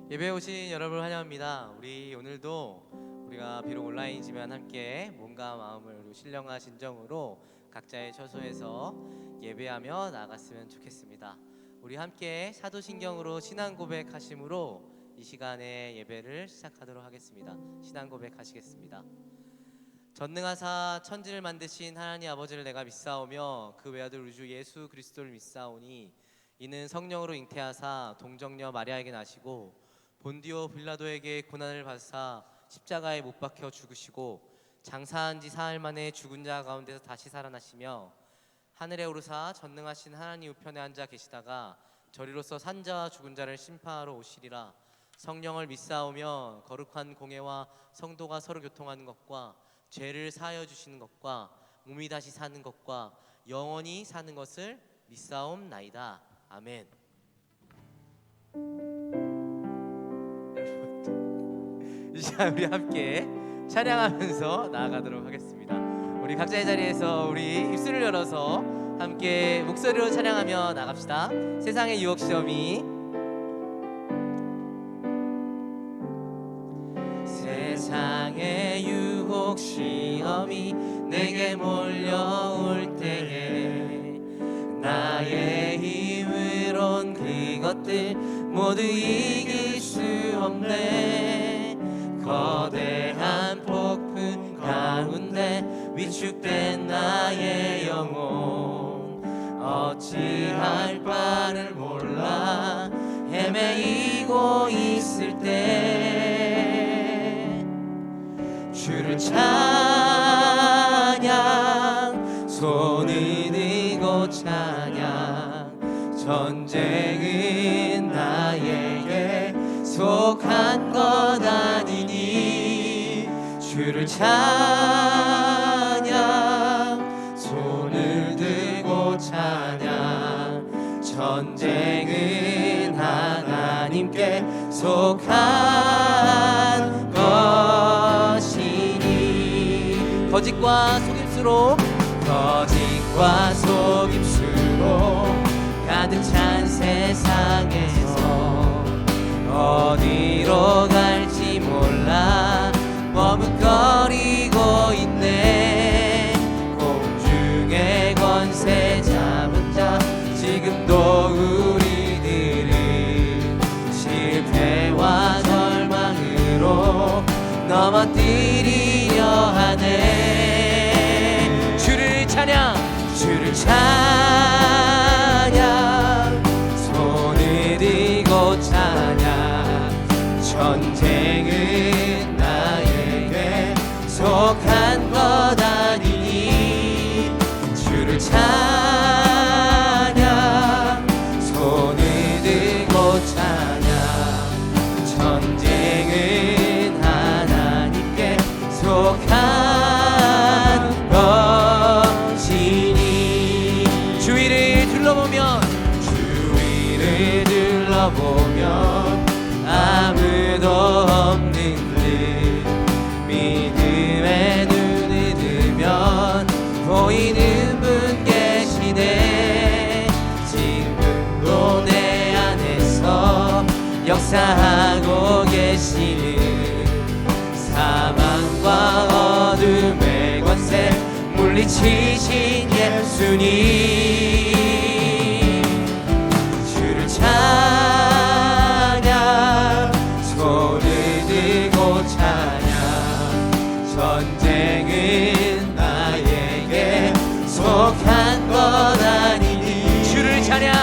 예배에 오신 여러분을 환영합니다. 오늘도 비록 온라인이지만 함께 몸과 마음을 신령과 진정으로 각자의 처소에서 예배하며 나아갔으면 좋겠습니다. 우리 함께 사도신경으로 신앙 고백하심으로 이 시간에 예배를 시작하도록 하겠습니다. 신앙 고백하시겠습니다. 전능하사 천지를 만드신 하나님 아버지를 내가 믿사오며 그 외아들 우리 주 예수 그리스도를 믿사오니 이는 성령으로 잉태하사 동정녀 마리아에게 나시고 본디오 빌라도에게 고난을 받으사 십자가에 못 박혀 죽으시고 장사한 지 사흘 만에 죽은 자 가운데서 다시 살아나시며 하늘에 오르사 전능하신 하나님 우편에 앉아 계시다가 저리로서 산 자와 죽은 자를 심판하러 오시리라. 성령을 믿사오며 거룩한 공예와 성도가 서로 교통하는 것과 죄를 사하여 주시는 것과 몸이 다시 사는 것과 영원히 사는 것을 믿사옵나이다. 아멘. 이 시간 우리 함께 찬양하면서 나아가도록 하겠습니다. 우리 각자의 자리에서 우리 입술을 열어서 함께 목소리로 찬양하며 나갑시다. 세상의 유혹 시험이 세상의 유혹 시험이 내게 몰려올 때에 나의 힘으론 그것들 모두 이길 수 없네. 거대한 폭풍 가운데 위축된 나의 영혼 어찌할 바를 몰라 헤매이고 있을 때 주를 찬양 손을 들고 찬양 전쟁은 나에게 속한 것 아니니 주를 찬양 손을 들고 찬양 전쟁은 하나님께 속한 것이니 거짓과 속임수로 가득 찬 세상에서 어디로 갈지 몰라 머뭇거리고 있네. 공중의 권세 잡은 자 지금도 우리들을 실패와 절망으로 넘어뜨리려 하네. 주를 찬양 손을 들고 찬양 전쟁은 나에게 속한 것 아니니 주를 찬양 손을 들고 찬양 전쟁은 하나님께 속한 것이니 주위를 둘러보면 아무도 없는 듯 믿음의 눈을 들면 보이는 분 계시네. 지금도 내 안에서 역사하고 계시는 사망과 어둠의 권세 물리치신 예수님 주를 찬양 손을 들고 찬양 전쟁은 나에게 속한 것 아니니 주를 찬양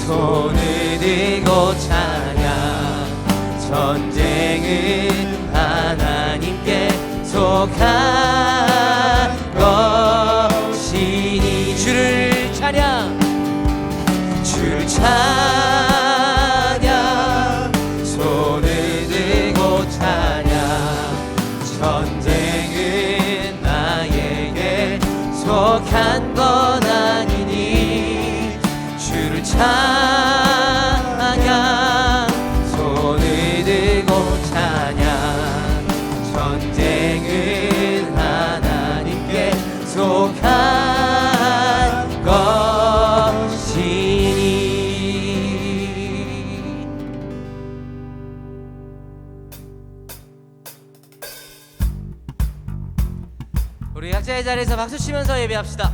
손을 들고 찬양 전쟁은 하나님께 속한 것이니 주를 찬양 손을 들고 찬양 전쟁은 나에게 속한 것 아니니 주를 찬양 손을 들고 찬양 전쟁은 하나님께 속한 것이니 각자의 자리에서 박수 치면서 예배합시다.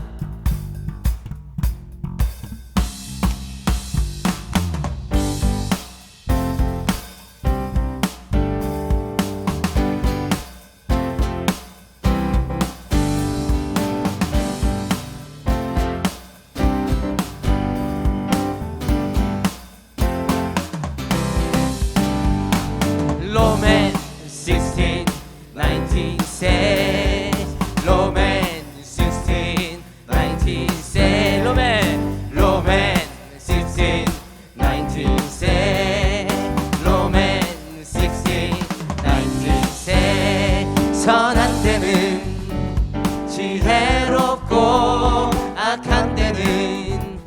로맨 16, 19 say 로맨 16, 19 say 로맨 16, 19 say 로맨 16, 19 say 선한 때는 지혜롭고 악한 때는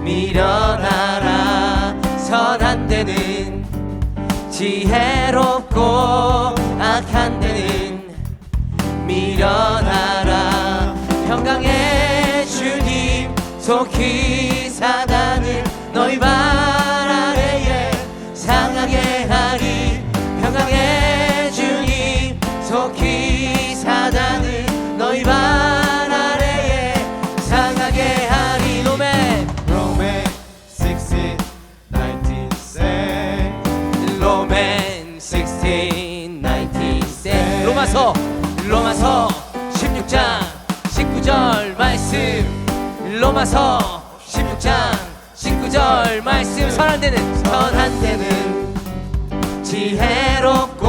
미련하라 선한 때는 지혜롭고 악한 데는 미련하라 평강의 주님 속히 사단을 너희 발 아래에 상하게 하리 평강의 주님 속히 사단을 너희 발 아래에 상하게 하리 로맨 16, 19 say 로맨 16, 19 say 로마서 16장 19절 말씀 로마서 16장 19절 말씀 선한 데는 지혜롭고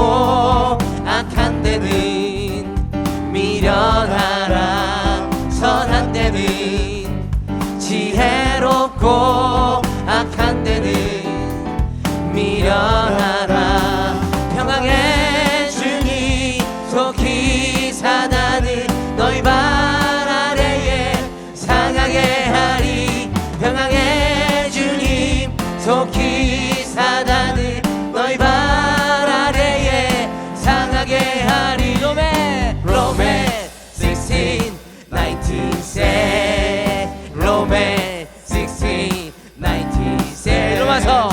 악한 데는 미련하라 선한 데는 지혜롭고 악한 데는 미련하라 평강의 주님 속히 사단을 너희 발 아래에 상하게 하리 평강의 주님 속히 사단을 너희 발 아래에 상하게 하리 로맨 16, 19 say 로맨 16, 19 say 로마서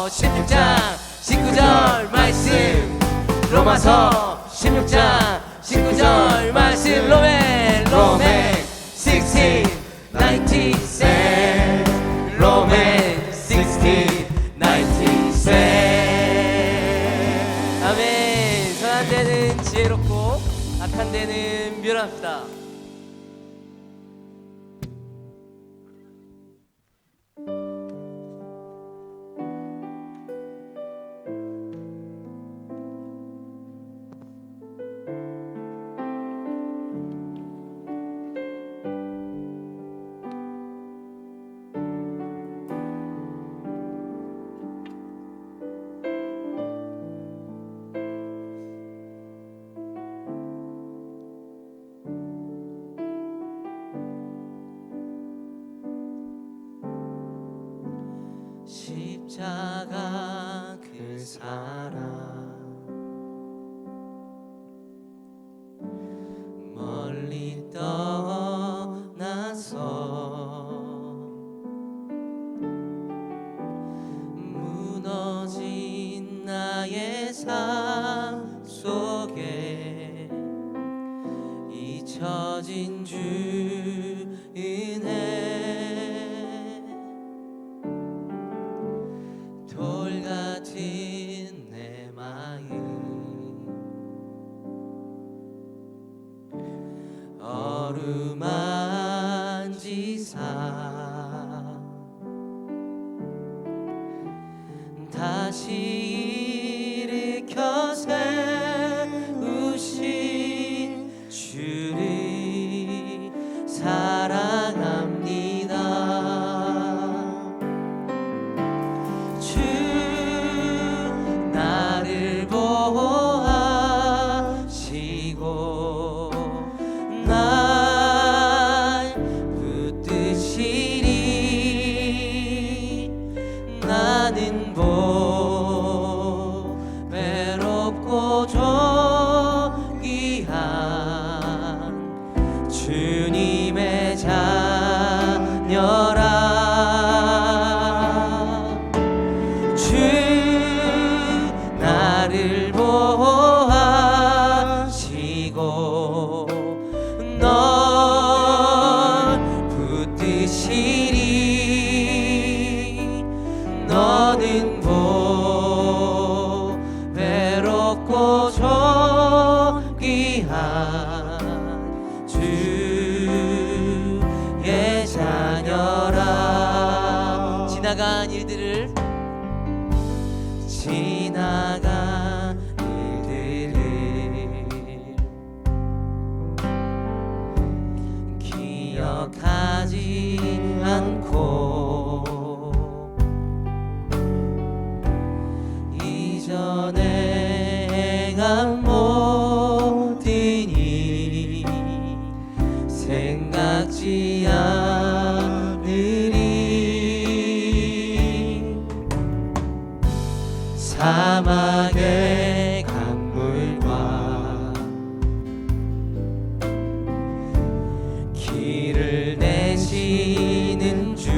16장 19절 말씀 로마서 16장 19절 말씀 로맨 16, 19 say 로맨 16, 19 say 아멘. 선한 데는 지혜롭고 악한 데는 미련합시다. 십자가 그 사랑 멀리 떠나서 무너진 나의 삶 속에 잊혀진 주 은혜 돌 같은 내 마음 어루만지사 다시 일으켜 세우신 주를 사랑합니다. 주 나를 보호하시고 날 붙드시리 나는 외롭고 붙드시리. 너는 외롭고 존귀한 주의 자녀라. 지나간 일들을 기억하지 않고 이전에 행한 모든 일 생각지 않으리. 사막의 강물과 길을 내시는 주,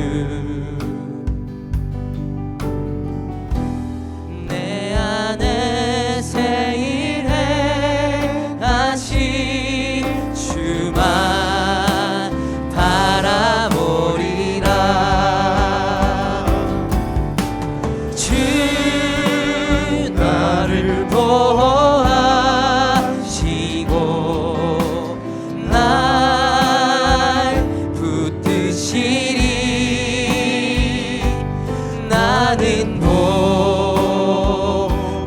내 안에 새 일 행하신 주만 바라보리라. 주 나를 보호하시고 날 붙드시리. 나는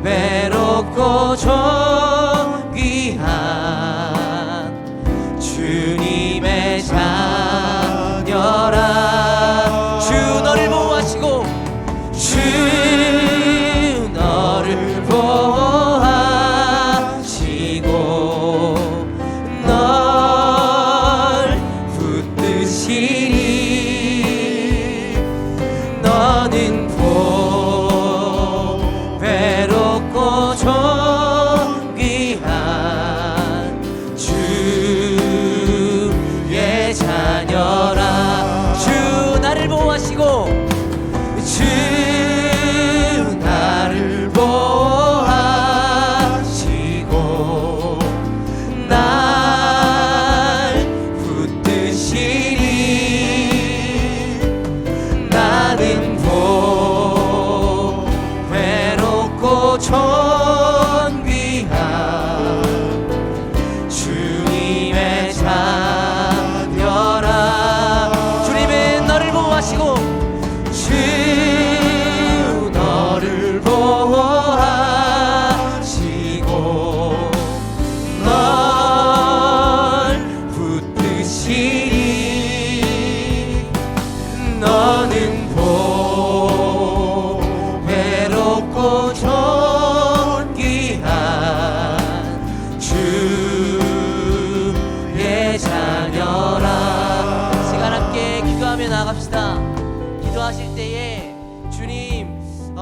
외롭고 존귀한 주님의 자녀라. 주 너를 보호하시고 주 너를 보호하시고 널 붙드시리. 너는 외롭고 존귀한 주의 자녀라. 주 나를 보호하시고 주 나를 보호하시고 날 붙드시리. 나는 외롭고 존귀한 주님의 자녀라. 주님은 너를 보호하시고 주 너를 보호하시고 널 붙드시리. 너는 외롭고 존귀한 주의 자녀라. 시간 함께 기도하며 나아갑시다. 기도하실 때에 주님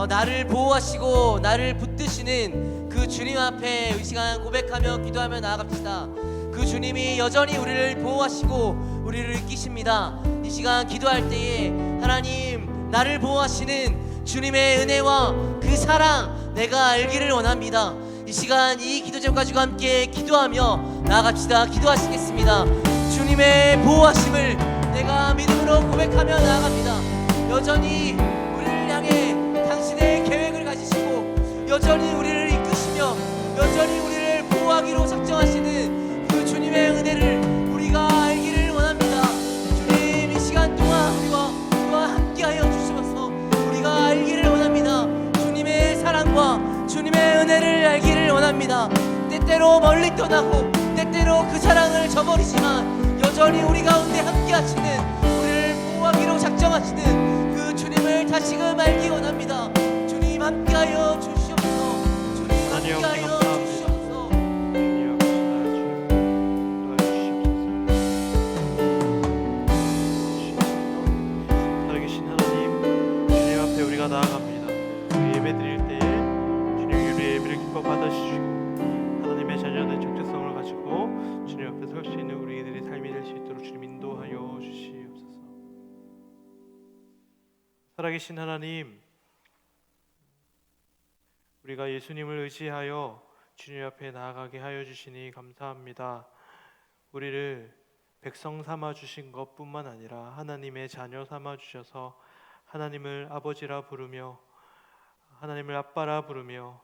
나를 보호하시고 나를 붙드시는 그 주님 앞에 이 시간 고백하며 기도하며 나아갑시다. 그 주님이 여전히 우리를 보호하시고 우리를 이끄십니다. 이 시간 기도할 때에 하나님 나를 보호하시는 주님의 은혜와 그 사랑 내가 알기를 원합니다. 이 시간 이 기도 제목 가지고 함께 기도하며 나아갑시다. 기도하시겠습니다. 주님의 보호하심을 내가 믿음으로 고백하며 나아갑니다. 여전히 우리를 향해 당신의 계획을 가지시고 여전히 우리를 이끄시며 여전히 우리를 보호하기로 작정하시는 그 주님의 은혜를 우리가 알기를 원합니다. 주님 이 시간 동안 우리와 함께하여 주시면서 우리가 알기를 원합니다. 주님의 사랑과 주님의 은혜를 알기를 원합니다. 때때로 멀리 떠나고 때때로 그 사랑을 저버리지만 여전히 우리 가운데 함께하시는 우리를 보호하기로 작정하시는 그 주님을 다시금 알기 원합니다. 주님 함께하여 주시옵소서. 주님 함께하여 주시옵소서. 살아계신 하나님, 주님 앞에 우리가 나아갑니다. 우리 예배 드릴 때에 주님 우리 예배를 기뻐 받아주시고 하나님의 자녀의 정체성을 가지고 주님 앞에 설 수 있는 우리들의 삶이 될 수 있도록 주님 인도하여 주시옵소서. 살아계신 하나님, 우리가 예수님을 의지하여 주님 앞에 나아가게 하여 주시니 감사합니다. 우리를 백성 삼아 주신 것뿐만 아니라 하나님의 자녀 삼아 주셔서 하나님을 아버지라 부르며 하나님을 아빠라 부르며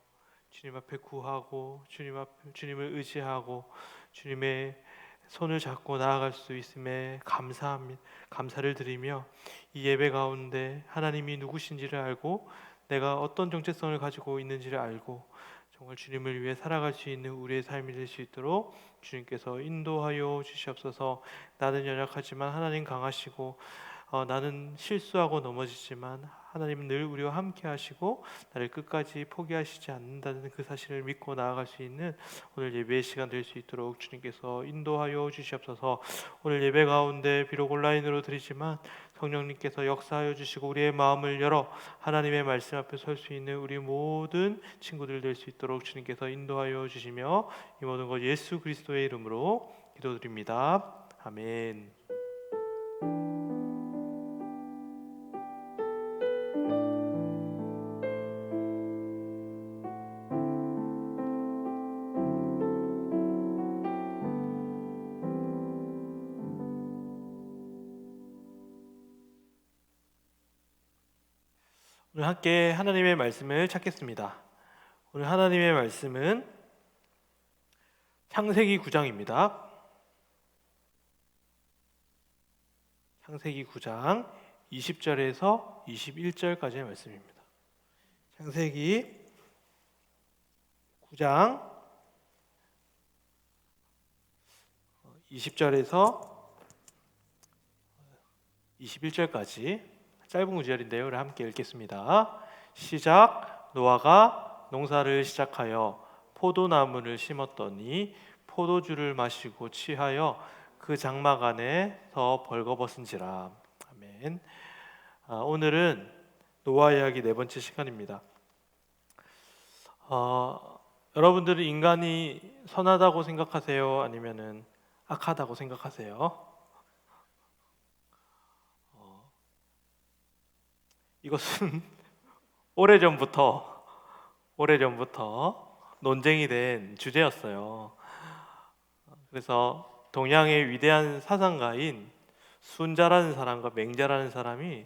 주님 앞에 구하고 주님을 의지하고 주님의 손을 잡고 나아갈 수 있음에 감사를 드리며 이 예배 가운데 하나님이 누구신지를 알고 내가 어떤 정체성을 가지고 있는지를 알고 정말 주님을 위해 살아갈 수 있는 우리의 삶이 될 수 있도록 주님께서 인도하여 주시옵소서. 나는 연약하지만 하나님 강하시고 나는 실수하고 넘어지지만 하나님은 늘 우리와 함께 하시고 나를 끝까지 포기하시지 않는다는 그 사실을 믿고 나아갈 수 있는 오늘 예배의 시간 될 수 있도록 주님께서 인도하여 주시옵소서. 오늘 예배 가운데 비록 온라인으로 드리지만 성령님께서 역사하여 주시고 우리의 마음을 열어 하나님의 말씀 앞에 설 수 있는 우리 모든 친구들 될 수 있도록 주님께서 인도하여 주시며 이 모든 것 예수 그리스도의 이름으로 기도드립니다. 아멘. 오늘 함께 하나님의 말씀을 찾겠습니다. 오늘 하나님의 말씀은 창세기 9장입니다. 창세기 9장 20절에서 21절까지의 말씀입니다. 창세기 9장 20절에서 21절까지 짧은 구절인데요. 우리 함께 읽겠습니다. 시작. 노아가 농사를 시작하여 포도나무를 심었더니 포도주를 마시고 취하여 그 장막 안에서 벌거벗은지라. 아멘. 오늘은 노아 이야기 네 번째 시간입니다. 여러분들은 인간이 선하다고 생각하세요? 아니면은 악하다고 생각하세요? 이것은 오래전부터 논쟁이 된 주제였어요. 그래서 동양의 위대한 사상가인 순자라는 사람과 맹자라는 사람이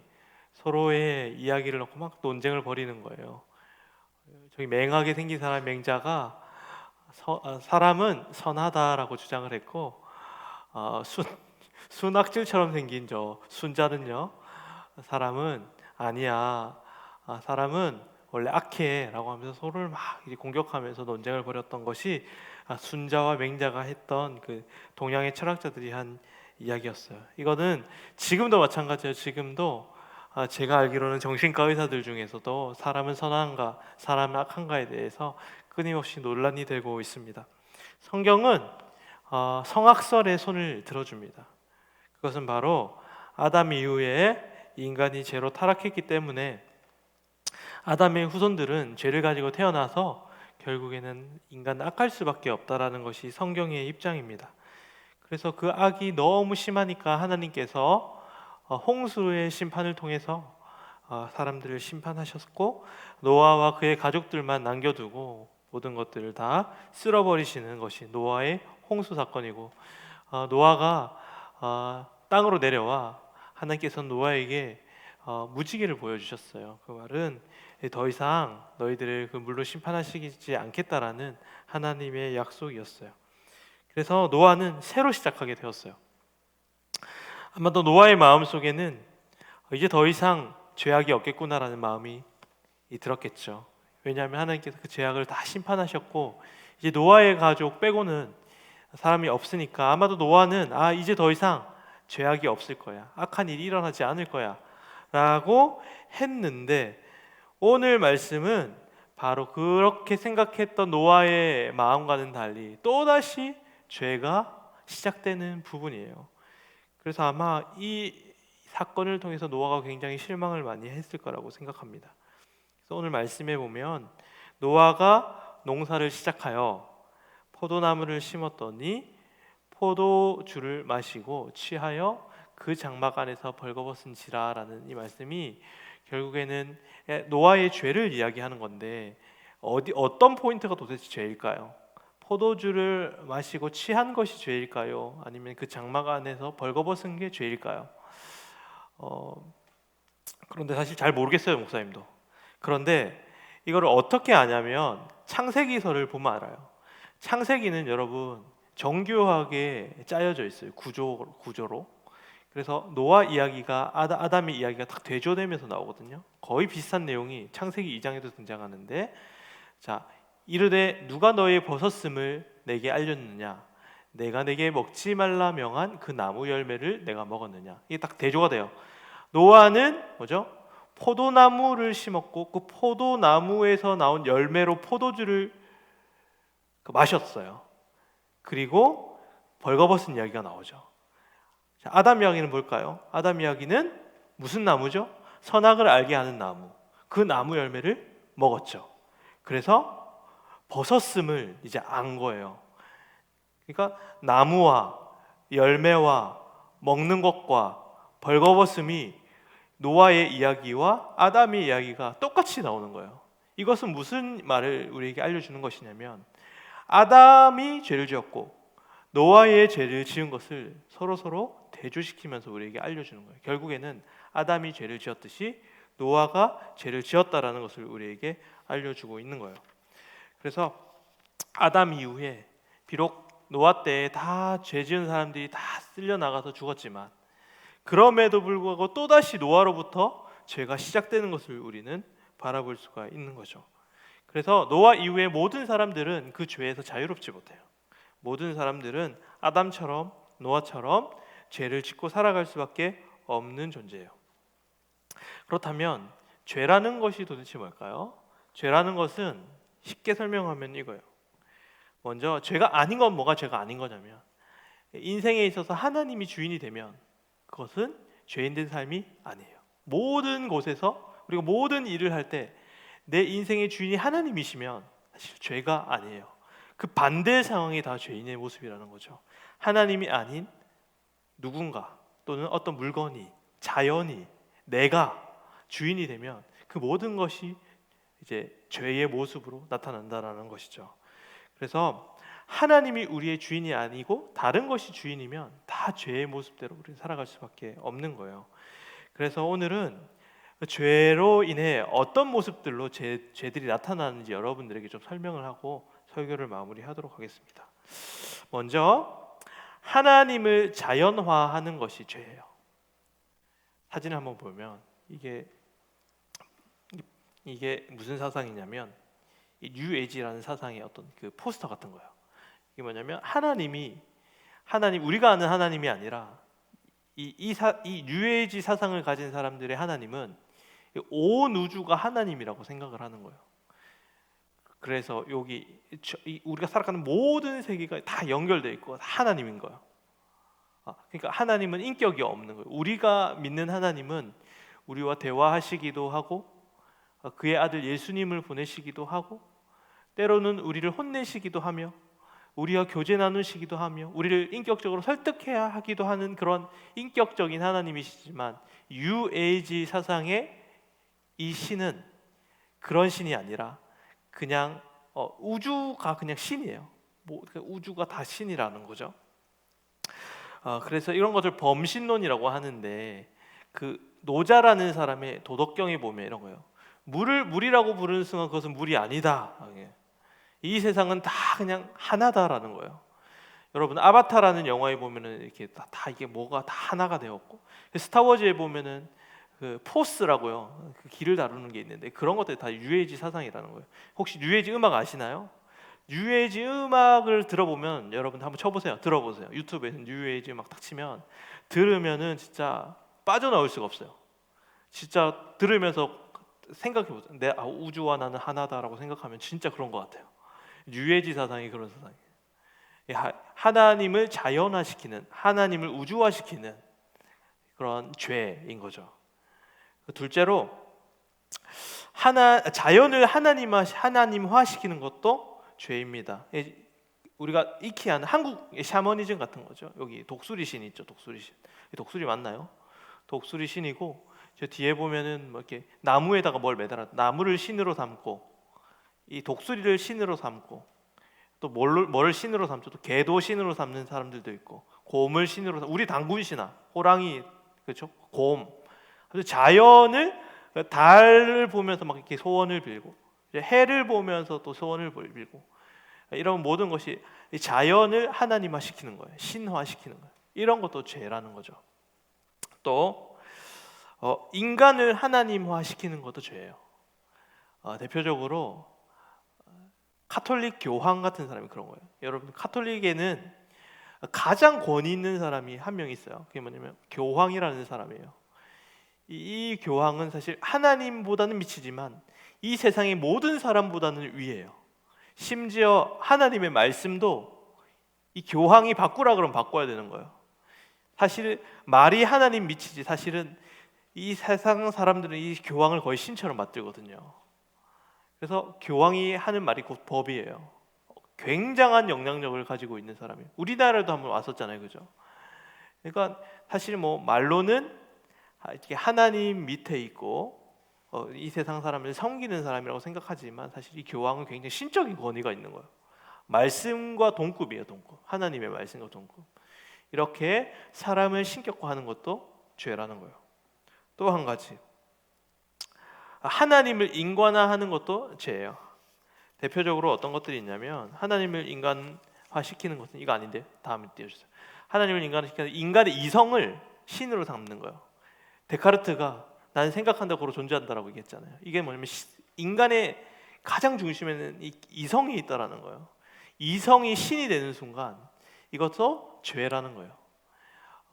서로의 이야기를 놓고 막 논쟁을 벌이는 거예요. 저기 맹하게 생긴 사람 맹자가 사람은 선하다라고 주장을 했고 순악질처럼 생긴 저 순자는요, 사람은 아니야, 사람은 원래 악해라고 하면서 서로를 막 공격하면서 논쟁을 벌였던 것이 순자와 맹자가 했던 그 동양의 철학자들이 한 이야기였어요. 이거는 지금도 마찬가지예요. 지금도 제가 알기로는 정신과 의사들 중에서도 사람은 선한가, 사람은 악한가에 대해서 끊임없이 논란이 되고 있습니다. 성경은 성악설에 손을 들어줍니다. 그것은 바로 아담 이후에 인간이 죄로 타락했기 때문에 아담의 후손들은 죄를 가지고 태어나서 결국에는 인간은 악할 수밖에 없다라는 것이 성경의 입장입니다. 그래서 그 악이 너무 심하니까 하나님께서 홍수의 심판을 통해서 사람들을 심판하셨고 노아와 그의 가족들만 남겨두고 모든 것들을 다 쓸어버리시는 것이 노아의 홍수 사건이고, 노아가 땅으로 내려와 하나님께서 노아에게 무지개를 보여주셨어요. 그 말은 더 이상 너희들을 그 물로 심판하시지 않겠다라는 하나님의 약속이었어요. 그래서 노아는 새로 시작하게 되었어요. 아마도 노아의 마음속에는 이제 더 이상 죄악이 없겠구나라는 마음이 들었겠죠. 왜냐하면 하나님께서 그 죄악을 다 심판하셨고 이제 노아의 가족 빼고는 사람이 없으니까 아마도 노아는 이제 더 이상 죄악이 없을 거야, 악한 일이 일어나지 않을 거야 라고 했는데, 오늘 말씀은 바로 그렇게 생각했던 노아의 마음과는 달리 또다시 죄가 시작되는 부분이에요. 그래서 아마 이 사건을 통해서 노아가 굉장히 실망을 많이 했을 거라고 생각합니다. 그래서 오늘 말씀에 보면 노아가 농사를 시작하여 포도나무를 심었더니 포도주를 마시고 취하여 그 장막 안에서 벌거벗은지라라는 이 말씀이 결국에는 노아의 죄를 이야기하는 건데 어떤 포인트가 도대체 죄일까요? 포도주를 마시고 취한 것이 죄일까요? 아니면 그 장막 안에서 벌거벗은 게 죄일까요? 그런데 사실 잘 모르겠어요, 목사님도. 그런데 이거를 어떻게 아냐면 창세기서를 보면 알아요. 창세기는 여러분 정교하게 짜여져 있어요. 구조로. 그래서 노아 이야기가 아담의 이야기가 딱 대조되면서 나오거든요. 거의 비슷한 내용이 창세기 2장에도 등장하는데, 자, 이르되 누가 너의 벗었음을 내게 알렸느냐? 내가 내게 먹지 말라 명한 그 나무 열매를 내가 먹었느냐? 이게 딱 대조가 돼요. 노아는 뭐죠? 포도나무를 심었고 그 포도나무에서 나온 열매로 포도주를 마셨어요. 그리고 벌거벗은 이야기가 나오죠. 자, 아담 이야기는 뭘까요? 아담 이야기는 무슨 나무죠? 선악을 알게 하는 나무. 그 나무 열매를 먹었죠. 그래서 벗었음을 이제 안 거예요. 그러니까 나무와 열매와 먹는 것과 벌거벗음이 노아의 이야기와 아담의 이야기가 똑같이 나오는 거예요. 이것은 무슨 말을 우리에게 알려주는 것이냐면, 아담이 죄를 지었고 노아의 죄를 지은 것을 서로 대조시키면서 우리에게 알려주는 거예요. 결국에는 아담이 죄를 지었듯이 노아가 죄를 지었다라는 것을 우리에게 알려주고 있는 거예요. 그래서 아담 이후에 비록 노아 때에 다 죄 지은 사람들이 다 쓸려 나가서 죽었지만, 그럼에도 불구하고 또다시 노아로부터 죄가 시작되는 것을 우리는 바라볼 수가 있는 거죠. 그래서 노아 이후에 모든 사람들은 그 죄에서 자유롭지 못해요. 모든 사람들은 아담처럼 노아처럼 죄를 짓고 살아갈 수밖에 없는 존재예요. 그렇다면 죄라는 것이 도대체 뭘까요? 죄라는 것은 쉽게 설명하면 이거예요. 먼저 죄가 아닌 건 뭐가 죄가 아닌 거냐면, 인생에 있어서 하나님이 주인이 되면 그것은 죄인된 삶이 아니에요. 모든 곳에서 우리가 모든 일을 할 때 내 인생의 주인이 하나님이시면 사실 죄가 아니에요. 그 반대 상황이 다 죄인의 모습이라는 거죠. 하나님이 아닌 누군가 또는 어떤 물건이, 자연이, 내가 주인이 되면 그 모든 것이 이제 죄의 모습으로 나타난다라는 것이죠. 그래서 하나님이 우리의 주인이 아니고 다른 것이 주인이면 다 죄의 모습대로 우리는 살아갈 수밖에 없는 거예요. 그래서 오늘은 죄로 인해 어떤 모습들로 죄들이 나타나는지 여러분들에게 좀 설명을 하고 설교를 마무리하도록 하겠습니다. 먼저 하나님을 자연화하는 것이 죄예요. 사진을 한번 보면 이게 무슨 사상이냐면 뉴에이지라는 사상의 어떤 그 포스터 같은 거예요. 이게 뭐냐면 하나님 우리가 아는 하나님이 아니라 이 뉴에이지 사상을 가진 사람들의 하나님은 온 우주가 하나님이라고 생각을 하는 거예요. 그래서 우리가 살아가는 모든 세계가 다 연결되어 있고 하나님인 거예요. 그러니까 하나님은 인격이 없는 거예요. 우리가 믿는 하나님은 우리와 대화하시기도 하고 그의 아들 예수님을 보내시기도 하고 때로는 우리를 혼내시기도 하며 우리와 교제 나누시기도 하며 우리를 인격적으로 설득해야 하기도 하는 그런 인격적인 하나님이시지만, 뉴에이지 사상의 이 신은 그런 신이 아니라 그냥 우주가 그냥 신이에요. 우주가 다 신이라는 거죠. 그래서 이런 것을 범신론이라고 하는데, 그 노자라는 사람의 도덕경에 보면 이런 거예요. 물을 물이라고 부르는 순간 그것은 물이 아니다. 이 세상은 다 그냥 하나다라는 거예요. 여러분 아바타라는 영화에 보면은 이렇게 다 이게 뭐가 다 하나가 되었고, 스타워즈에 보면은 그 포스라고요. 그 길을 다루는 게 있는데 그런 것들이 다 뉴에이지 사상이라는 거예요. 혹시 뉴에이지 음악 아시나요? 뉴에이지 음악을 들어보면 여러분 한번 쳐보세요. 들어보세요. 유튜브에서 뉴에이지 음악 딱 치면 들으면은 진짜 빠져나올 수가 없어요. 진짜 들으면서 생각해보세요. 우주와 나는 하나다라고 생각하면 진짜 그런 것 같아요. 뉴에이지 사상이 그런 사상이에요. 하나님을 자연화시키는, 하나님을 우주화시키는 그런 죄인 거죠. 둘째로 자연을 하나님화시키는 것도 죄입니다. 우리가 익히 아는 한국의 샤머니즘 같은 거죠. 여기 독수리 신 있죠. 독수리 맞나요? 독수리 신이고, 저 뒤에 보면은 뭐 이렇게 나무에다가 뭘 매달아, 나무를 신으로 삼고 이 독수리를 신으로 삼고 또 뭐를 신으로 삼죠? 또 개도 신으로 삼는 사람들도 있고, 곰을 신으로 우리 당군 신화, 호랑이, 그렇죠? 곰. 자연을, 달을 보면서 막 이렇게 소원을 빌고, 해를 보면서 또 소원을 빌고, 이런 모든 것이 자연을 하나님화 시키는 거예요. 신화 시키는 거예요. 이런 것도 죄라는 거죠. 또 인간을 하나님화 시키는 것도 죄예요. 대표적으로 카톨릭 교황 같은 사람이 그런 거예요. 여러분, 카톨릭에는 가장 권위 있는 사람이 한 명 있어요. 그게 뭐냐면 교황이라는 사람이에요. 이 교황은 사실 하나님보다는 미치지만 이 세상의 모든 사람보다는 위에요. 심지어 하나님의 말씀도 이 교황이 바꾸라 그러면 바꿔야 되는 거예요. 사실 말이 하나님 미치지, 사실은 이 세상 사람들은 이 교황을 거의 신처럼 맞들거든요. 그래서 교황이 하는 말이 곧 법이에요. 굉장한 영향력을 가지고 있는 사람이에요. 우리나라에도 한번 왔었잖아요, 그죠? 그러니까 사실 뭐 말로는 이렇게 하나님 밑에 있고 이 세상 사람을 섬기는 사람이라고 생각하지만 사실 이 교황은 굉장히 신적인 권위가 있는 거예요. 말씀과 동급이에요, 동급. 하나님의 말씀과 동급. 이렇게 사람을 신격화하는 것도 죄라는 거예요. 또 한 가지, 하나님을 인간화하는 것도 죄예요. 대표적으로 어떤 것들이 있냐면, 하나님을 인간화 시키는 것은 이거 아닌데, 다음에 띄워주세요. 하나님을 인간화시키는 인간의 이성을 신으로 삼는 거예요. 데카르트가 나는 생각한다고 존재한다라고 얘기했잖아요. 이게 뭐냐면 인간의 가장 중심에는 이 이성이 있다라는 거예요. 이성이 신이 되는 순간 이것도 죄라는 거예요.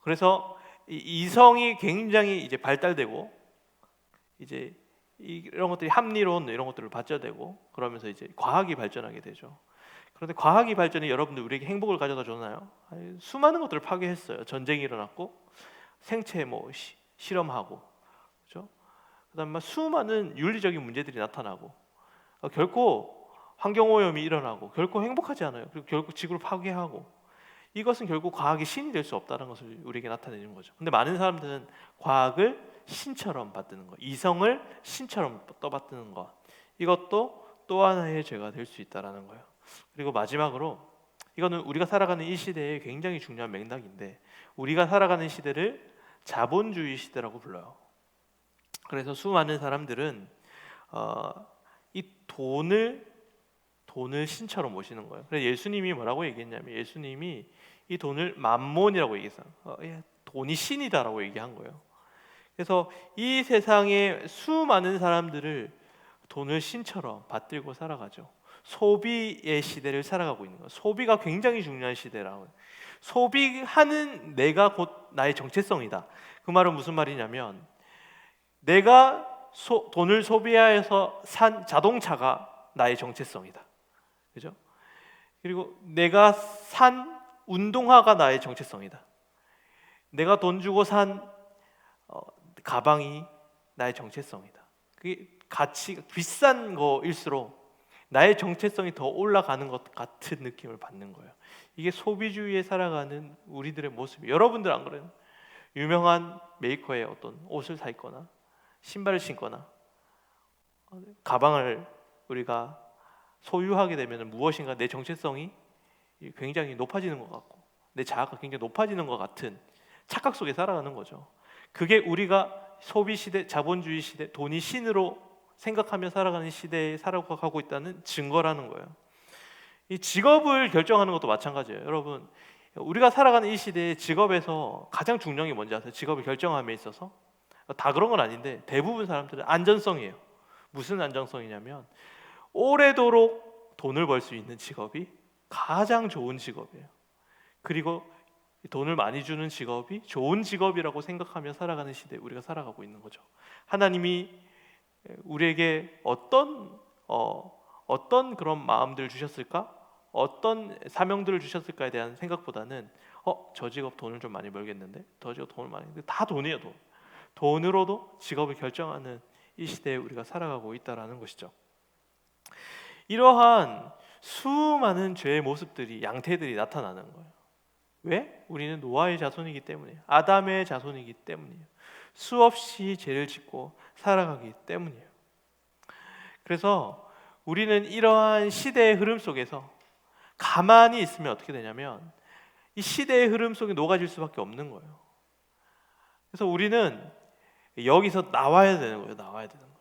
그래서 이 이성이 굉장히 이제 발달되고, 이제 이런 것들이 합리론 이런 것들을 받쳐되고, 그러면서 이제 과학이 발전하게 되죠. 그런데 과학이 발전이 여러분들 우리에게 행복을 가져다 줬나요? 수많은 것들을 파괴했어요. 전쟁이 일어났고, 생체 뭐 실험하고, 그렇죠? 그다음에 수많은 윤리적인 문제들이 나타나고, 결코 환경 오염이 일어나고, 결코 행복하지 않아요. 그리고 결국 지구를 파괴하고, 이것은 결국 과학이 신이 될 수 없다는 것을 우리에게 나타내는 거죠. 근데 많은 사람들은 과학을 신처럼 받드는 것, 이성을 신처럼 떠받드는 것, 이것도 또 하나의 죄가 될 수 있다라는 거예요. 그리고 마지막으로, 이거는 우리가 살아가는 이 시대에 굉장히 중요한 맥락인데, 우리가 살아가는 시대를 자본주의 시대라고 불러요. 그래서 수많은 사람들은 이 돈을 신처럼 모시는 거예요. 그래서 예수님이 뭐라고 얘기했냐면, 예수님이 이 돈을 맘몬이라고 얘기했어요. 돈이 신이다라고 얘기한 거예요. 그래서 이 세상의 수많은 사람들을 돈을 신처럼 받들고 살아가죠. 소비의 시대를 살아가고 있는 거예요. 소비가 굉장히 중요한 시대라고. 소비하는 내가 곧 나의 정체성이다. 그 말은 무슨 말이냐면, 내가 돈을 소비해서 산 자동차가 나의 정체성이다. 그죠? 그리고 내가 산 운동화가 나의 정체성이다. 내가 돈 주고 산 가방이 나의 정체성이다. 그게 가치가 비싼 거일수록 나의 정체성이 더 올라가는 것 같은 느낌을 받는 거예요. 이게 소비주의에 살아가는 우리들의 모습이에요. 여러분들 안 그래요? 유명한 메이커의 어떤 옷을 사 입거나 신발을 신거나 가방을 우리가 소유하게 되면 무엇인가 내 정체성이 굉장히 높아지는 것 같고, 내 자아가 굉장히 높아지는 것 같은 착각 속에 살아가는 거죠. 그게 우리가 소비 시대, 자본주의 시대, 돈이 신으로 생각하며 살아가는 시대에 살아가고 있다는 증거라는 거예요. 이 직업을 결정하는 것도 마찬가지예요. 여러분, 우리가 살아가는 이 시대에 직업에서 가장 중요한 게 뭔지 아세요? 직업을 결정함에 있어서 다 그런 건 아닌데, 대부분 사람들은 안전성이에요. 무슨 안정성이냐면, 오래도록 돈을 벌 수 있는 직업이 가장 좋은 직업이에요. 그리고 돈을 많이 주는 직업이 좋은 직업이라고 생각하며 살아가는 시대에 우리가 살아가고 있는 거죠. 하나님이 우리에게 어떤 그런 마음들을 주셨을까? 어떤 사명들을 주셨을까에 대한 생각보다는 저 직업 돈을 좀 많이 벌겠는데, 저 직업 돈을 많이, 다 돈이에요. 돈으로도 직업을 결정하는 이 시대에 우리가 살아가고 있다라는 것이죠. 이러한 수많은 죄의 모습들이, 양태들이 나타나는 거예요. 왜? 우리는 노아의 자손이기 때문이에요. 아담의 자손이기 때문이에요. 수없이 죄를 짓고 살아가기 때문이에요. 그래서 우리는 이러한 시대의 흐름 속에서 가만히 있으면 어떻게 되냐면 이 시대의 흐름 속에 녹아질 수밖에 없는 거예요. 그래서 우리는 여기서 나와야 되는 거예요. 나와야 되는 거예요.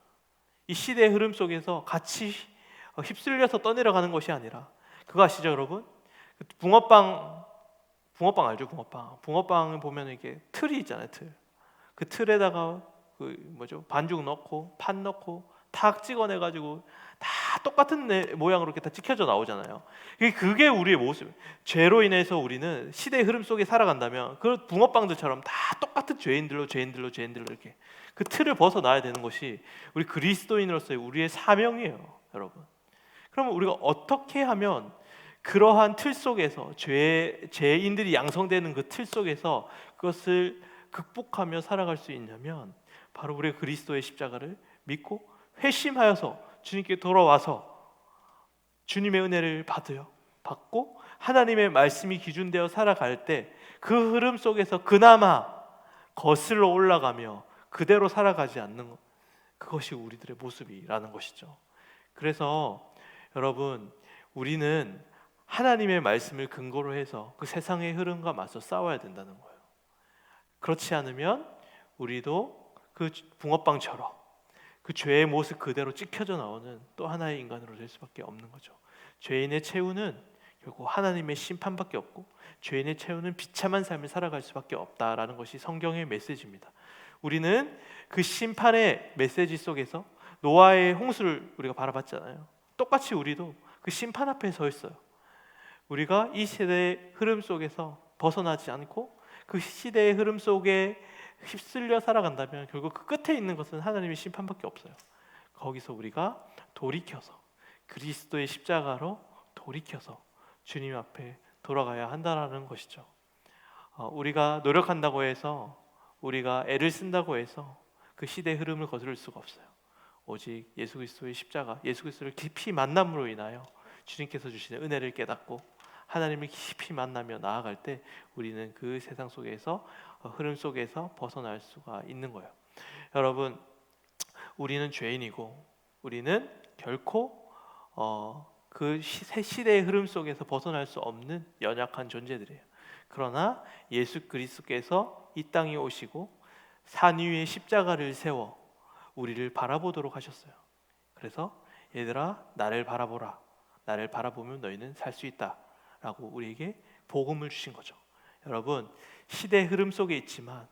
이 시대의 흐름 속에서 같이 휩쓸려서 떠내려가는 것이 아니라, 그거 아시죠, 여러분? 붕어빵 알죠? 붕어빵 보면 이게 틀이 있잖아요. 그 틀에다가 반죽 넣고 판 넣고 탁 찍어내가지고 다 똑같은 모양으로 이렇게 다 찍혀져 나오잖아요. 그게 우리의 모습. 죄로 인해서 우리는 시대의 흐름 속에 살아간다면 그 붕어빵들처럼 다 똑같은 죄인들로 이렇게 그 틀을 벗어나야 되는 것이 우리 그리스도인으로서의 우리의 사명이에요, 여러분. 그러면 우리가 어떻게 하면 그러한 틀 속에서 죄인들이 양성되는 그 틀 속에서 그것을 극복하며 살아갈 수 있냐면, 바로 우리가 그리스도의 십자가를 믿고 회심하여서 주님께 돌아와서 주님의 은혜를 받고 하나님의 말씀이 기준되어 살아갈 때 그 흐름 속에서 그나마 거슬러 올라가며 그대로 살아가지 않는 것, 그것이 우리들의 모습이라는 것이죠. 그래서 여러분, 우리는 하나님의 말씀을 근거로 해서 그 세상의 흐름과 맞서 싸워야 된다는 거예요. 그렇지 않으면 우리도 그 붕어빵처럼 그 죄의 모습 그대로 찍혀져 나오는 또 하나의 인간으로 될 수밖에 없는 거죠. 죄인의 최후는 결국 하나님의 심판밖에 없고, 죄인의 최후는 비참한 삶을 살아갈 수밖에 없다라는 것이 성경의 메시지입니다. 우리는 그 심판의 메시지 속에서 노아의 홍수를 우리가 바라봤잖아요. 똑같이 우리도 그 심판 앞에 서 있어요. 우리가 이 시대의 흐름 속에서 벗어나지 않고 그 시대의 흐름 속에 휩쓸려 살아간다면 결국 그 끝에 있는 것은 하나님의 심판밖에 없어요. 거기서 우리가 돌이켜서 그리스도의 십자가로 돌이켜서 주님 앞에 돌아가야 한다라는 것이죠. 우리가 노력한다고 해서, 우리가 애를 쓴다고 해서 그 시대의 흐름을 거스를 수가 없어요. 오직 예수 그리스도의 십자가, 예수 그리스도를 깊이 만남으로 인하여 주님께서 주시는 은혜를 깨닫고 하나님을 깊이 만나며 나아갈 때 우리는 그 세상 속에서 흐름 속에서 벗어날 수가 있는 거예요. 여러분, 우리는 죄인이고 우리는 결코 그 시대의 흐름 속에서 벗어날 수 없는 연약한 존재들이에요. 그러나 예수 그리스도께서 이 땅에 오시고 산 위에 십자가를 세워 우리를 바라보도록 하셨어요. 그래서 얘들아, 나를 바라보라. 나를 바라보면 너희는 살 수 있다 라고 우리에게 복음을 주신 거죠. 여러분, 시대의 흐름 속에 있지만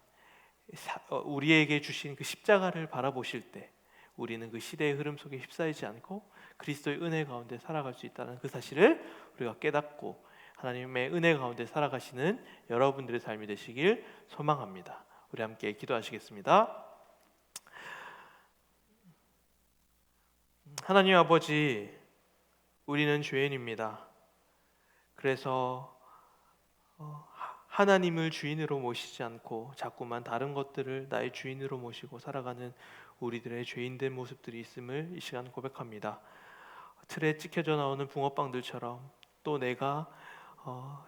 우리에게 주신 그 십자가를 바라보실 때 우리는 그 시대의 흐름 속에 휩싸이지 않고 그리스도의 은혜 가운데 살아갈 수 있다는 그 사실을 우리가 깨닫고 하나님의 은혜 가운데 살아가시는 여러분들의 삶이 되시길 소망합니다. 우리 함께 기도하시겠습니다. 하나님 아버지, 우리는 죄인입니다. 그래서 하나님을 주인으로 모시지 않고 자꾸만 다른 것들을 나의 주인으로 모시고 살아가는 우리들의 죄인된 모습들이 있음을 이 시간 고백합니다. 틀에 찍혀져 나오는 붕어빵들처럼 또 내가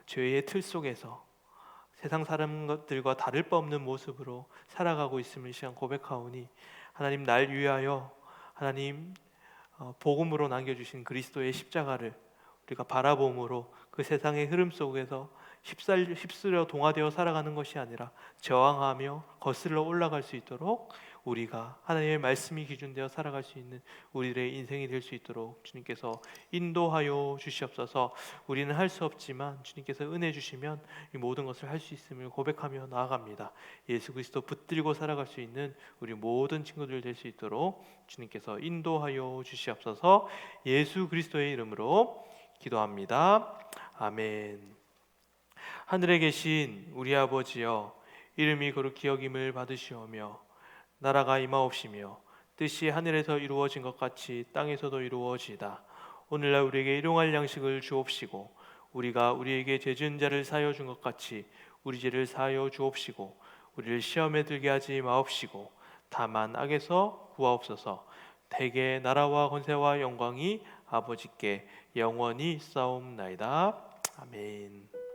죄의 틀 속에서 세상 사람들과 다를 바 없는 모습으로 살아가고 있음을 이 시간 고백하오니, 하나님, 날 위하여 하나님 복음으로 남겨주신 그리스도의 십자가를 우리가 바라봄으로 그 세상의 흐름 속에서 휩쓸려 동화되어 살아가는 것이 아니라 저항하며 거슬러 올라갈 수 있도록 우리가 하나님의 말씀이 기준되어 살아갈 수 있는 우리들의 인생이 될 수 있도록 주님께서 인도하여 주시옵소서. 우리는 할 수 없지만 주님께서 은혜 주시면 이 모든 것을 할 수 있음을 고백하며 나아갑니다. 예수 그리스도 붙들고 살아갈 수 있는 우리 모든 친구들 될 수 있도록 주님께서 인도하여 주시옵소서. 예수 그리스도의 이름으로 기도합니다. 아멘. 하늘에 계신 우리 아버지여, 이름이 거룩히 여김을 받으시오며 나라가 임하옵시며 뜻이 하늘에서 이루어진 것 같이 땅에서도 이루어지이다. 오늘날 우리에게 일용할 양식을 주옵시고 우리가 우리에게 죄 지은 자를 사하여 준 것 같이 우리 죄를 사하여 주옵시고 우리를 시험에 들게 하지 마옵시고 다만 악에서 구하옵소서. 대개 나라와 권세와 영광이 아버지께 영원히 있사옵나이다. 아멘.